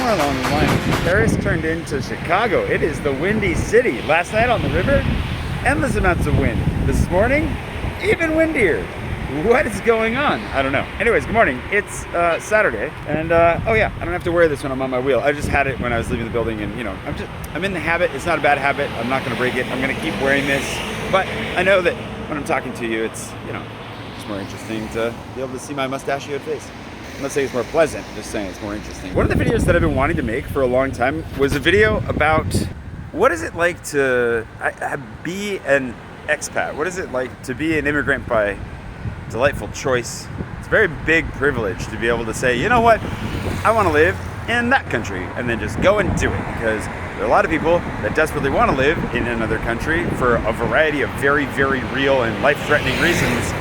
somewhere along the line, Paris turned into Chicago. It is the windy city. Last night on the river, endless amounts of wind. This morning, even windier. What is going on? I don't know. Anyways, good morning. It's Saturday, and oh yeah, I don't have to wear this when I'm on my wheel. I just had it when I was leaving the building, and you know, I'm in the habit. It's not a bad habit. I'm not gonna break it. I'm gonna keep wearing this, but I know that when I'm talking to you, it's, you know, it's more interesting to be able to see my mustachioed face. I'm not saying it's more pleasant, I'm just saying it's more interesting. One of the videos that I've been wanting to make for a long time was a video about what is it like to be an expat? What is it like to be an immigrant by delightful choice? It's a very big privilege to be able to say, you know what, I want to live in that country, and then just go and do it, because there are a lot of people that desperately want to live in another country for a variety of very, very real and life-threatening reasons,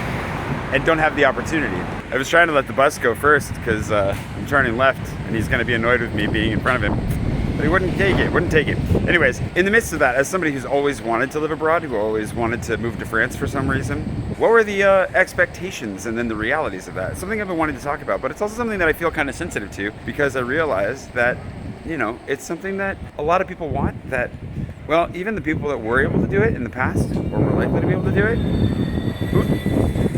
and don't have the opportunity. I was trying to let the bus go first because I'm turning left and he's going to be annoyed with me being in front of him, but he wouldn't take it. Anyways, in the midst of that, as somebody who's always wanted to live abroad, who always wanted to move to France for some reason, what were the expectations and then the realities of that? It's something I've been wanting to talk about, but it's also something that I feel kind of sensitive to, because I realize that, you know, it's something that a lot of people want, that, well, even the people that were able to do it in the past, or were likely to be able to do it,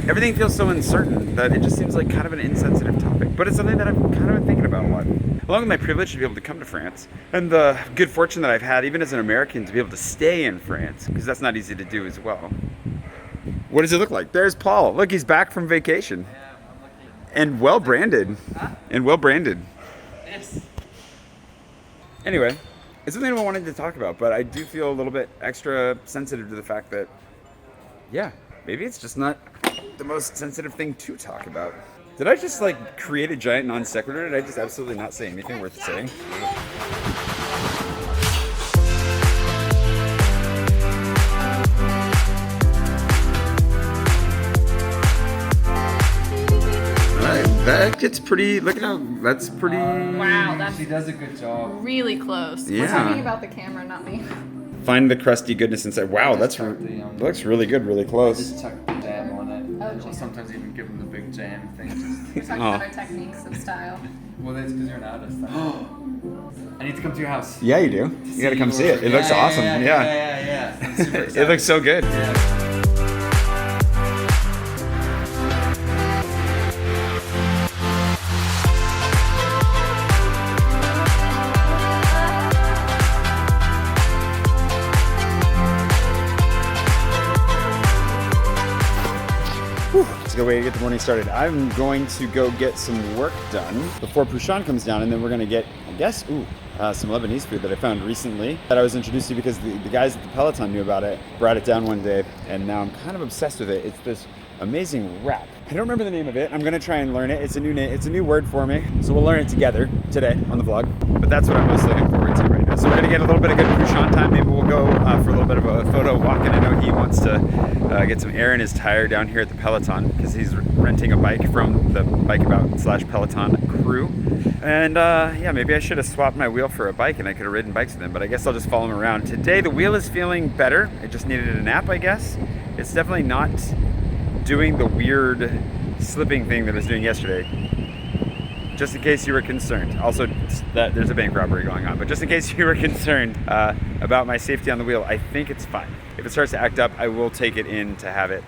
everything feels so uncertain that it just seems like kind of an insensitive topic. But it's something that I've kind of been thinking about a lot. Along with my privilege to be able to come to France, and the good fortune that I've had, even as an American, to be able to stay in France, because that's not easy to do as well. What does it look like? There's Paul. Look, he's back from vacation. Yeah, I'm looking. And well branded. Huh? And well branded. Yes. Anyway, it's something I wanted to talk about, but I do feel a little bit extra sensitive to the fact that, yeah, maybe it's just not the most sensitive thing to talk about. Did I just like create a giant non sequitur? Did I just absolutely not say anything worth saying? That gets pretty, look at how, that's pretty... Wow, She does a good job. really close. Yeah. We're talking about the camera, not me. Find the crusty goodness inside. Wow, that's looks really good, really close. Just chuck the jam on it. Oh, And jam. sometimes even give them the big jam thing. We're talking Oh. about our techniques of style. Well, that's because you're an artist. I need to come to your house. Yeah, you do. You gotta come see it. It looks awesome. Yeah. Yeah. I'm super It excited. looks so good. Yeah. It's a good way to get the morning started. I'm going to go get some work done before Patron comes down, and then we're gonna get, I guess, some Lebanese food that I found recently that I was introduced to because the guys at the Peloton knew about it, brought it down one day, and now I'm kind of obsessed with it. It's this amazing wrap. I don't remember the name of it. I'm gonna try and learn it. It's a new name. It's a new word for me, so we'll learn it together today on the vlog. But that's what I'm most looking forward to right now. So we're gonna get a little bit of good Patron time. Maybe we'll go for a little bit of a photo walk. And I know he wants to get some air in his tire down here at the Peloton because he's renting a bike from the Bikeabout/Peloton crew. And yeah, maybe I should have swapped my wheel for a bike and I could have ridden bikes with him. But I guess I'll just follow him around. Today the wheel is feeling better. It just needed a nap, I guess. It's definitely not doing the weird slipping thing that I was doing yesterday. Just in case you were concerned. Also, that there's a bank robbery going on, but just in case you were concerned about my safety on the wheel, I think it's fine. If it starts to act up, I will take it in to have it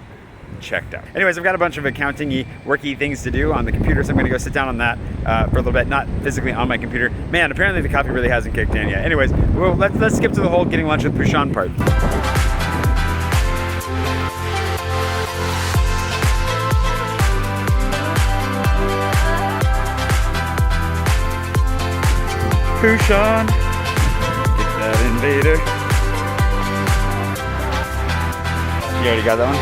checked out. Anyways, I've got a bunch of accounting-y, worky things to do on the computer, so I'm gonna go sit down on that for a little bit, not physically on my computer. Man, apparently the coffee really hasn't kicked in yet. Anyways, well, let's skip to the whole getting lunch with Patron part. Patron, get that invader. You already got that one?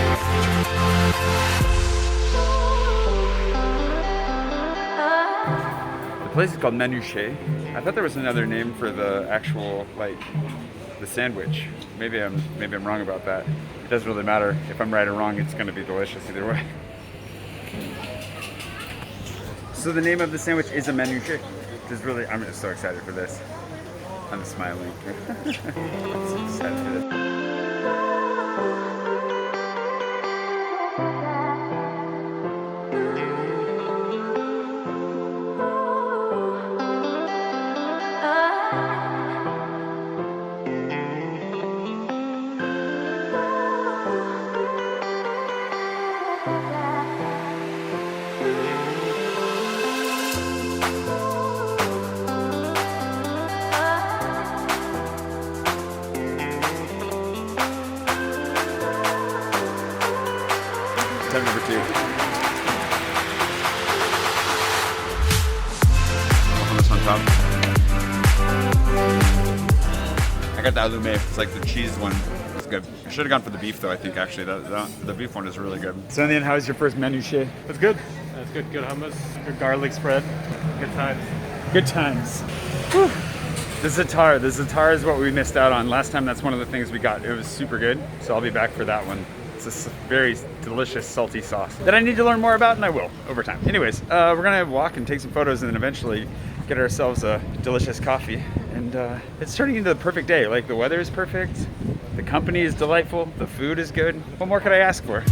The place is called NACHOS. I thought there was another name for the actual, like, the sandwich. Maybe I'm wrong about that. It doesn't really matter. If I'm right or wrong, it's gonna be delicious either way. So the name of the sandwich is a NACHOS. Is really, I'm just so excited for this. I'm smiling. I'm so excited for this. paquete alume. It's like the cheese one. It's good. I should have gone for the beef though. I think actually the beef one is really good. So Indian, how was your first menu, Shay? It's good. It's good. Good hummus. Good garlic spread. Good times. Good times. Whew. The za'atar. The za'atar is what we missed out on. Last time, that's one of the things we got. It was super good, so I'll be back for that one. It's a very delicious salty sauce that I need to learn more about, and I will over time. Anyways, we're gonna walk and take some photos, and then eventually get ourselves a delicious coffee. And it's turning into the perfect day. Like, the weather is perfect, the company is delightful, the food is good. What more could I ask for?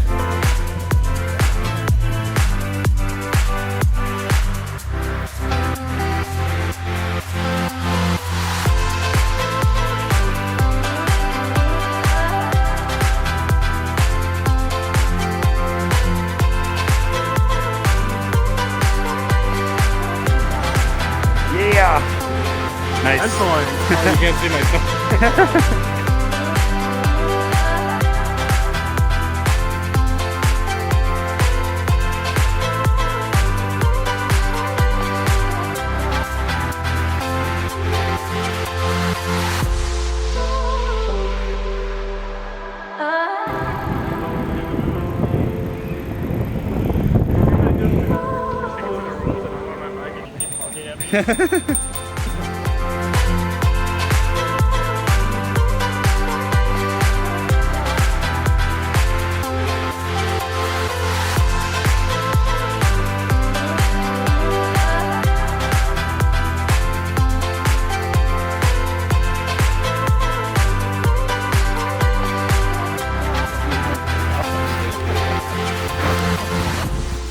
Nice. I'm fine. You can't see myself.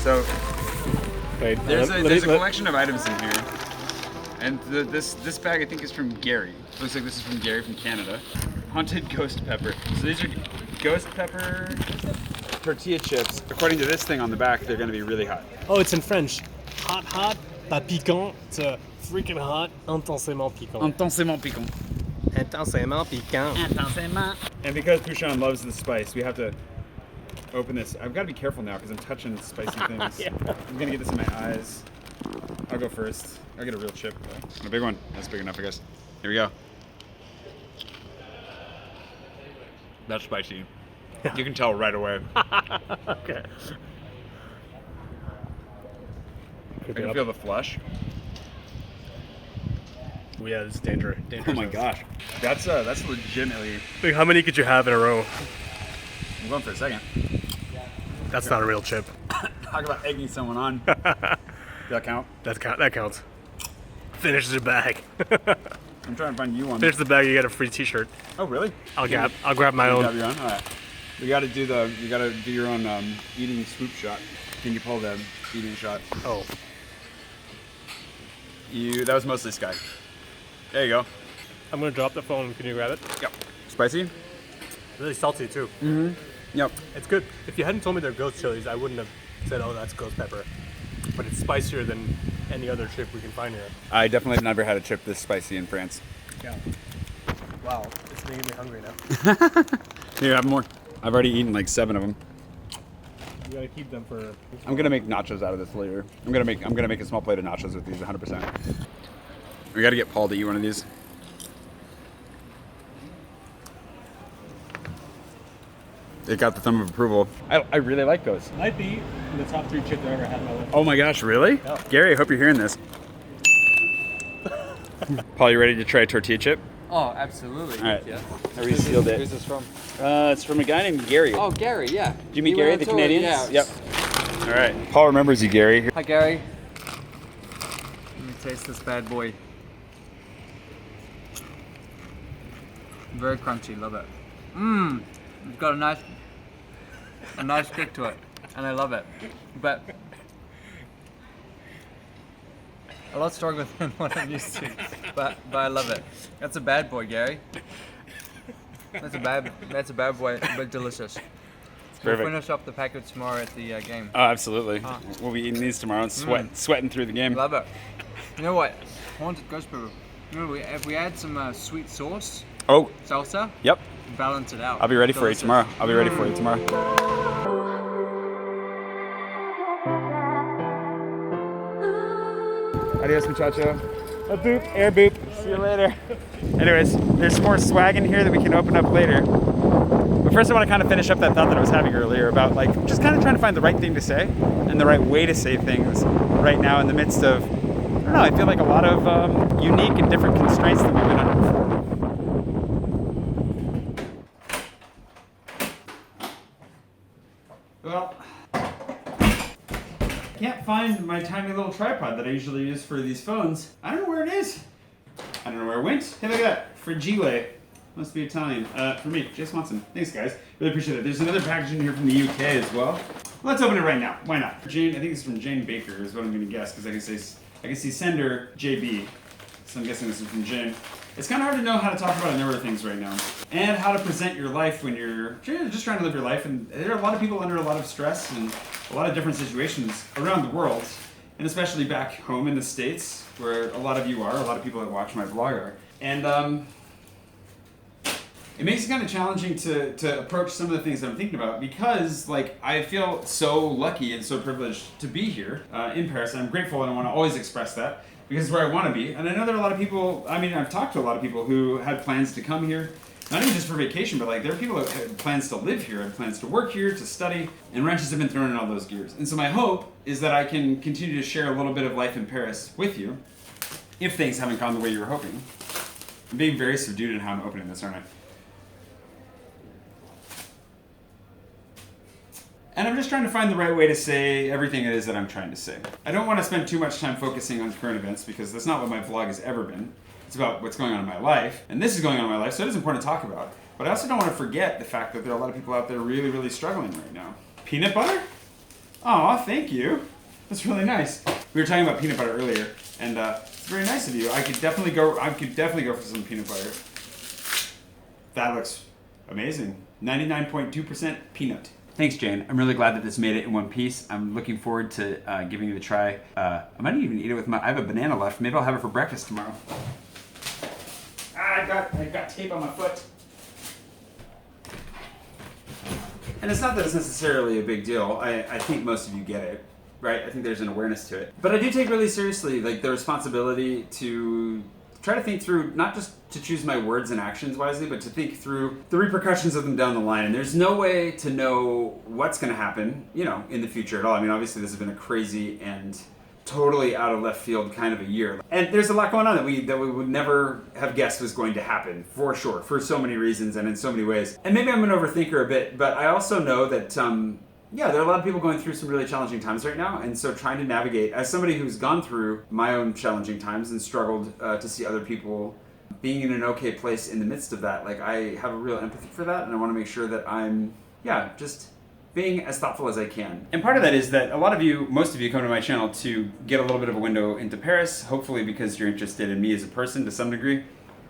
So Wait, there's a collection of items in here, and this bag I think is from Gary. Looks like this is from Gary from Canada. Haunted ghost pepper. So these are ghost pepper tortilla chips. According to this thing on the back, they're going to be really hot. Oh, it's in French. Hot, pas piquant. It's freaking hot, intensément piquant. Intensément piquant. Intensément piquant. Intensément. And because Pouchon loves the spice, we have to open this. I've got to be careful now because I'm touching spicy things. Yeah. I'm gonna get this in my eyes. I'll go first. I'll get a real chip. A big one. That's big enough, I guess. Here we go. That's spicy. You can tell right away. Okay. I can feel the flush. Oh, yeah, this is dangerous. Oh my gosh. That's legitimately. Like, how many could you have in a row? I'm going for a second. That's not a real chip. Talk about egging someone on. Does that count? That counts. Finish the bag. I'm trying to find you one. Finish the bag, you get a free T-shirt. Oh really? I'll grab my You own. grab your own? All right. You gotta do your own eating swoop shot. Can you pull the eating shot? Oh. That was mostly Sky. There you go. I'm gonna drop the phone. Can you grab it? Yep. Spicy? Really salty too. Mm-hmm. Yep. It's good. If you hadn't told me they're ghost chilies, I wouldn't have said, "Oh, that's ghost pepper." But it's spicier than any other chip we can find here. I definitely have never had a chip this spicy in France. Yeah. Wow, it's making me hungry now. Here, have more. I've already eaten like 7 of them. You gotta keep them for. I'm gonna make nachos out of this later. I'm gonna make a small plate of nachos with these 100%. We gotta get Paul to eat one of these. It got the thumb of approval. I really like those. Might be in the top 3 chips I've ever had in my life. Oh my gosh, really? Yeah. Gary, I hope you're hearing this. Paul, you ready to try a tortilla chip? Oh, absolutely. All right. Yeah. I resealed it. Who's this from? It's from a guy named Gary. Oh, Gary, yeah. Did you meet He Gary, went the on tour, Canadian? Yeah. Yep. All right. Paul remembers you, Gary. Hi, Gary. Let me taste this bad boy. Very crunchy, love it. Mmm, it's got a nice kick to it, and I love it. But a lot stronger than what I'm used to. But I love it. That's a bad boy, Gary. That's a bad boy, but delicious. We'll Perfect. finish up the package tomorrow at the game. Oh, absolutely. We'll be eating these tomorrow and sweating through the game. Love it. You know what? Haunted ghost pepper. You know, if we add some sweet sauce, Oh, salsa, yep. balance it out. I'll be ready for you Delicious. tomorrow. I'll be ready for you tomorrow. Adios, muchacho. A boop, air boop. See you later. Anyways, there's some more swag in here that we can open up later. But first I want to kind of finish up that thought that I was having earlier about like just kind of trying to find the right thing to say and the right way to say things right now in the midst of, I don't know, I feel like a lot of unique and different constraints that we've been under before. Well, I can't find my tiny little tripod that I usually use for these phones. I don't know where it is. I don't know where it went. Hey, look at that. Fragile. Must be Italian. For me, Jay Swanson. Thanks, guys. Really appreciate it. There's another package in here from the UK as well. Let's open it right now. Why not? Jane, I think it's from Jane Baker is what I'm going to guess, because I can see sender JB. So I'm guessing this is from Jane. It's kind of hard to know how to talk about a number of things right now. And how to present your life when you're just trying to live your life. And there are a lot of people under a lot of stress and a lot of different situations around the world. And especially back home in the States, where a lot of you are, a lot of people that watch my vlog are. And it makes it kind of challenging to approach some of the things that I'm thinking about because, like, I feel so lucky and so privileged to be here in Paris. And I'm grateful and I want to always express that because it's where I want to be. And I know there are a lot of people, I mean, I've talked to a lot of people who had plans to come here, not even just for vacation, but like there are people that had plans to live here, had plans to work here, to study, and wrenches have been thrown in all those gears. And so my hope is that I can continue to share a little bit of life in Paris with you if things haven't gone the way you were hoping. I'm being very subdued in how I'm opening this, aren't I? And I'm just trying to find the right way to say everything it is that I'm trying to say. I don't want to spend too much time focusing on current events because that's not what my vlog has ever been. It's about what's going on in my life, and this is going on in my life, so it is important to talk about. But I also don't want to forget the fact that there are a lot of people out there really, really struggling right now. Peanut butter? Aw, thank you. That's really nice. We were talking about peanut butter earlier, and it's very nice of you. I could definitely go for some peanut butter. That looks amazing. 99.2% peanut. Thanks, Jane. I'm really glad that this made it in one piece. I'm looking forward to giving it a try. I might even eat it with I have a banana left. Maybe I'll have it for breakfast tomorrow. I got tape on my foot. And it's not that it's necessarily a big deal. I think most of you get it, right? I think there's an awareness to it. But I do take really seriously like the responsibility to try to think through, not just to choose my words and actions wisely, but to think through the repercussions of them down the line. And there's no way to know what's going to happen, in the future at all. I mean, obviously this has been a crazy and totally out of left field kind of a year. And there's a lot going on that we would never have guessed was going to happen, for sure, for so many reasons and in so many ways. And maybe I'm an overthinker a bit, but I also know that, there are a lot of people going through some really challenging times right now. And so trying to navigate, as somebody who's gone through my own challenging times and struggled to see other people being in an okay place in the midst of that, like I have a real empathy for that. And I want to make sure that I'm, just being as thoughtful as I can. And part of that is that most of you come to my channel to get a little bit of a window into Paris, hopefully because you're interested in me as a person to some degree,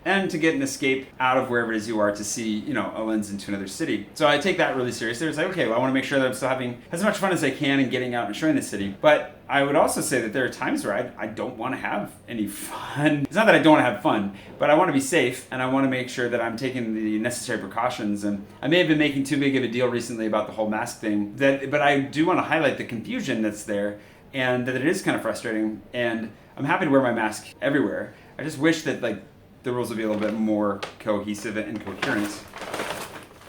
and to get an escape out of wherever it is you are to see, a lens into another city. So I take that really seriously. It's like, okay, well, I want to make sure that I'm still having as much fun as I can and getting out and showing the city. But I would also say that there are times where I don't want to have any fun. It's not that I don't want to have fun, but I want to be safe and I want to make sure that I'm taking the necessary precautions. And I may have been making too big of a deal recently about the whole mask thing, but I do want to highlight the confusion that's there and that it is kind of frustrating. And I'm happy to wear my mask everywhere. I just wish that the rules would be a little bit more cohesive and coherent.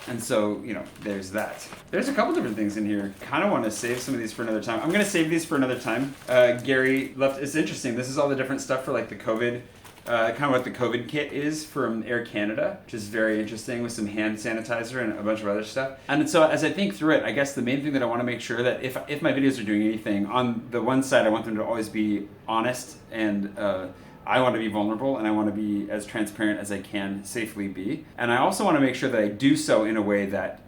And so, there's that. There's a couple different things in here. Kind of want to save some of these for another time. I'm going to save these for another time. Gary left, it's interesting. This is all the different stuff for the COVID, kind of what the COVID kit is from Air Canada, which is very interesting with some hand sanitizer and a bunch of other stuff. And so as I think through it, I guess the main thing that I want to make sure that if my videos are doing anything, on the one side, I want them to always be honest and, I want to be vulnerable and I want to be as transparent as I can safely be. And I also want to make sure that I do so in a way that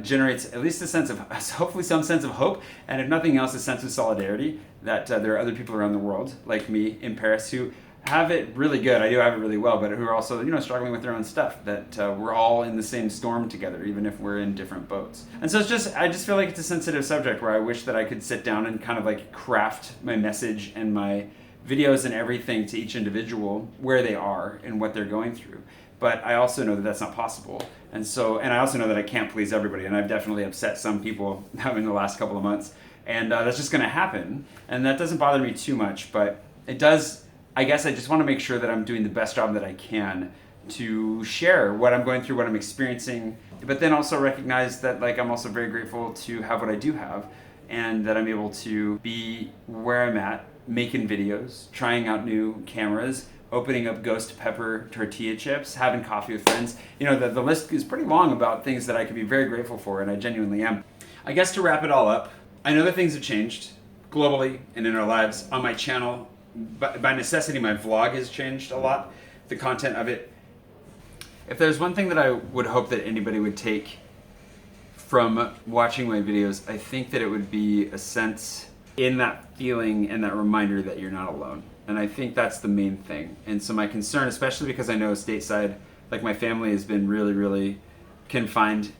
generates at least a sense of, hopefully some sense of hope, and if nothing else, a sense of solidarity that there are other people around the world, like me in Paris, who have it really good. I do have it really well, but who are also, struggling with their own stuff, that we're all in the same storm together, even if we're in different boats. And so I just feel like it's a sensitive subject where I wish that I could sit down and kind of craft my message and my videos and everything to each individual where they are and what they're going through. But I also know that that's not possible. And I also know that I can't please everybody. And I've definitely upset some people in the last couple of months. And that's just going to happen. And that doesn't bother me too much, but it does I guess I just want to make sure that I'm doing the best job that I can to share what I'm going through, what I'm experiencing, but then also recognize that like I'm also very grateful to have what I do have, and that I'm able to be where I'm at, making videos, trying out new cameras, opening up ghost pepper tortilla chips, having coffee with friends. You know, the list is pretty long about things that I could be very grateful for, and I genuinely am. I guess to wrap it all up, I know that things have changed globally and in our lives. On my channel, by necessity, my vlog has changed a lot, the content of it. If there's one thing that I would hope that anybody would take from watching my videos, I think that it would be a sense in that feeling and that reminder that you're not alone. And I think that's the main thing. And so my concern, especially because I know stateside, like my family has been really, really confined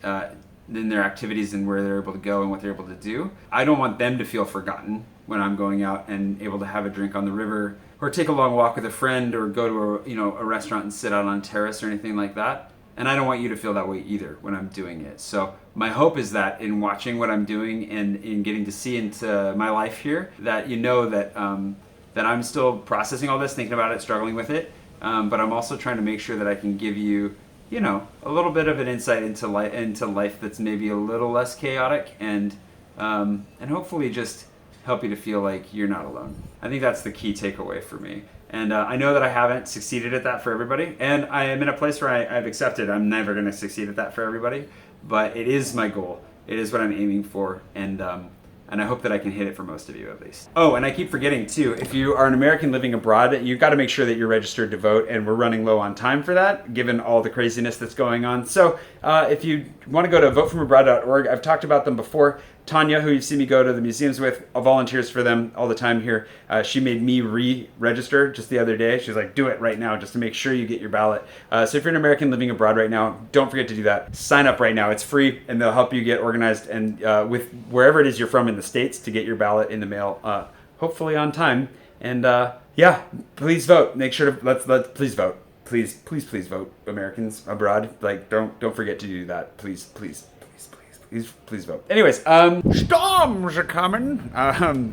in their activities and where they're able to go and what they're able to do. I don't want them to feel forgotten when I'm going out and able to have a drink on the river, or take a long walk with a friend, or go to a restaurant and sit out on a terrace or anything like that. And I don't want you to feel that way either when I'm doing it. So my hope is that in watching what I'm doing and in getting to see into my life here, that you know that that I'm still processing all this, thinking about it, struggling with it, but I'm also trying to make sure that I can give you, a little bit of an insight into life that's maybe a little less chaotic, and hopefully just help you to feel like you're not alone. I think that's the key takeaway for me. And I know that I haven't succeeded at that for everybody, and I am in a place where I've accepted I'm never going to succeed at that for everybody, but it is my goal. It is what I'm aiming for, and I hope that I can hit it for most of you at least. Oh, and I keep forgetting too, if you are an American living abroad, you've got to make sure that you're registered to vote, and we're running low on time for that, given all the craziness that's going on. So if you want to go to votefromabroad.org, I've talked about them before. Tanya, who you've seen me go to the museums with, volunteers for them all the time here. She made me re-register just the other day. She's like, do it right now just to make sure you get your ballot. So if you're an American living abroad right now, don't forget to do that. Sign up right now. It's free, and they'll help you get organized and with wherever it is you're from in the States to get your ballot in the mail, hopefully on time. And yeah, please vote. Make sure to let's please vote. Please vote, Americans abroad. Like, don't forget to do that. Please vote. Anyways, storms are coming.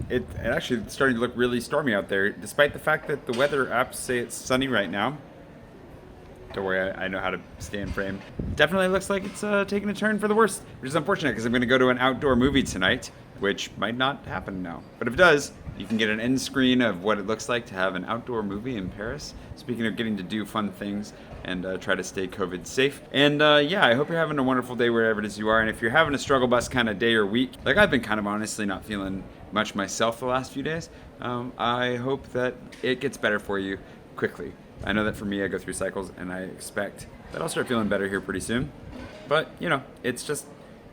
It actually starting to look really stormy out there, despite the fact that the weather apps say it's sunny right now. Don't worry, I know how to stay in frame. Definitely looks like it's taking a turn for the worse, which is unfortunate because I'm going to go to an outdoor movie tonight, which might not happen now. But if it does, you can get an end screen of what it looks like to have an outdoor movie in Paris. Speaking of getting to do fun things and try to stay COVID safe. And yeah, I hope you're having a wonderful day wherever it is you are. And if you're having a struggle bus kind of day or week, like I've been kind of honestly not feeling much myself the last few days, I hope that it gets better for you quickly. I know that for me, I go through cycles, and I expect that I'll start feeling better here pretty soon. But, it's just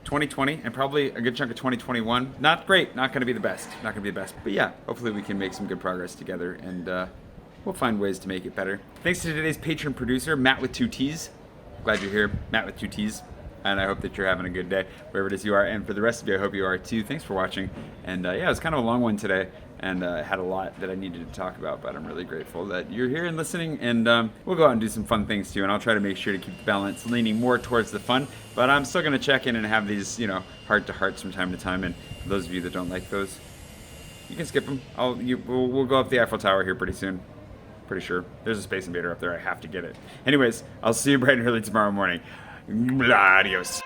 2020 and probably a good chunk of 2021. Not great, not going to be the best. But yeah, hopefully we can make some good progress together, and we'll find ways to make it better. Thanks to today's patron producer, Matt with 2Tees. Glad you're here, Matt with 2Tees. And I hope that you're having a good day wherever it is you are. And for the rest of you, I hope you are too. Thanks for watching. And yeah, it was kind of a long one today, and I had a lot that I needed to talk about, but I'm really grateful that you're here and listening. And we'll go out and do some fun things too. And I'll try to make sure to keep the balance leaning more towards the fun, but I'm still going to check in and have these, heart to hearts from time to time. And for those of you that don't like those, you can skip them. We'll go up the Eiffel Tower here pretty soon. Pretty sure. There's a Space Invader up there. I have to get it. Anyways, I'll see you bright and early tomorrow morning. Adios.